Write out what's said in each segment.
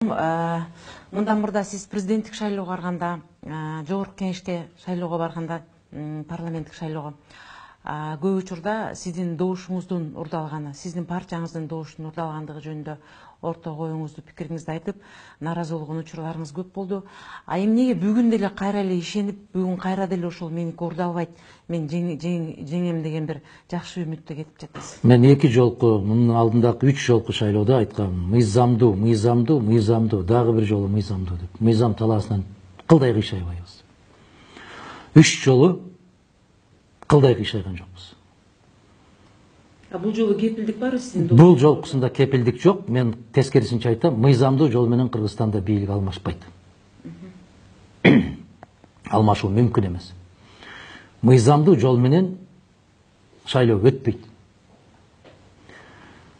Мындан мурда сиз президенттик шайлоого барганда, жогорку кеңешке шайлоого барганда, парламенттик шайлоого көп учурда сиздин добушуңуздун урдалганы, сиздин партияңыздын добушунун урдалгандыгы жөнүндө ортого коюңузду, пикириңизди айтып, нааразы болгон учурларыңыз көп болду. А эмнеге бүгүн деле кайра эле ишенип, бүгүн кайра деле ошол меники урдалбайт, мен жеңем деген бир жакшы үмүттө кетип жатасыз? Мен 2 жолку, мунун алдындагы 3 жолку шайлоодо айткам, мыйзамдуу, дагы бир жолу мыйзамдуу деп. Мыйзам талаасынан кылдай кыйшайбайбыз. 3 жолу кылдай кыйшайган жокпуз. Бул жолу кепилдик барбы сиздин? Бул жолкусунда кепилдик жок. Мен тескерисинче айтам, мыйзамдуу жол менен Кыргызстанда бийлик алмашпайт. Алмашуу мүмкүн эмес. Мыйзамдуу жол менен шайлоо өтпөйт.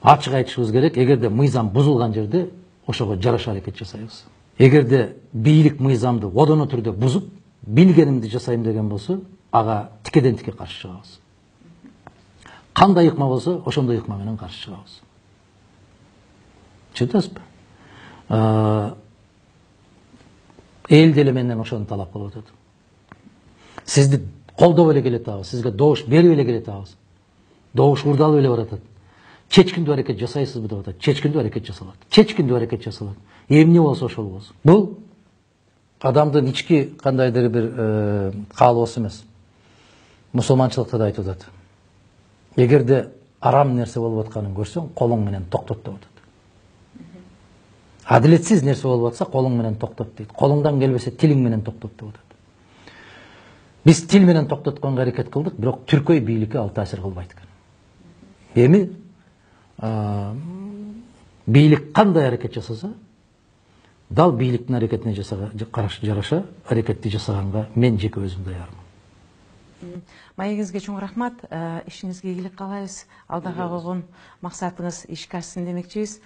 Ачык айтышыбыз керек, эгерде мыйзам бузулган жерде ошого жараша аракет жасайбыз. Эгерде бийлик мыйзамды одоно түрдө бузуп, билгенимди жасайм деген болсо, ага тикеден тике каршы чыгабыз. Кандай ыкма болсо, ошондой ыкма менен каршы чыгабыз. Түшүнүп атасызбы? Эл деле менден ошону талап кылып атат. Сизди колдоп эле келатабыз, сизге добуш берип эле келатабыз. Добуш урдалып эле баратат. Чечкиндүү аракет жасайсызбы деп атат. Чечкиндүү аракет жасалат. Чечкиндүү аракет жасалат. Эмне болсо ошол болсун. Бул адамдын ички кандайдыр бир каалоосу эмес. Мусулманчылыкта да айтып атат. Эгерде арам нерсе болуп атканын көрсөң, колуң менен токтот деп атат. Адилетсиз нерсе болуп атса, колуң менен токтот дейт. Колуңдан келбесе, тилиң менен токтот деп атат. Биз тил менен токтотконго аракет кылдык, бирок түркөй бийликке ал таасир кылбайт экен. Эми бийлик кандай аракет жасаса, дал бийликтин аракетине жараша аракетти жасаганга мен жеке өзүм даярмын. Маегиңизге чоң рахмат. Ишиңизге ийгилик каалайбыз. Алдыга койгон максатыңыз ишке ашсын демекчибиз.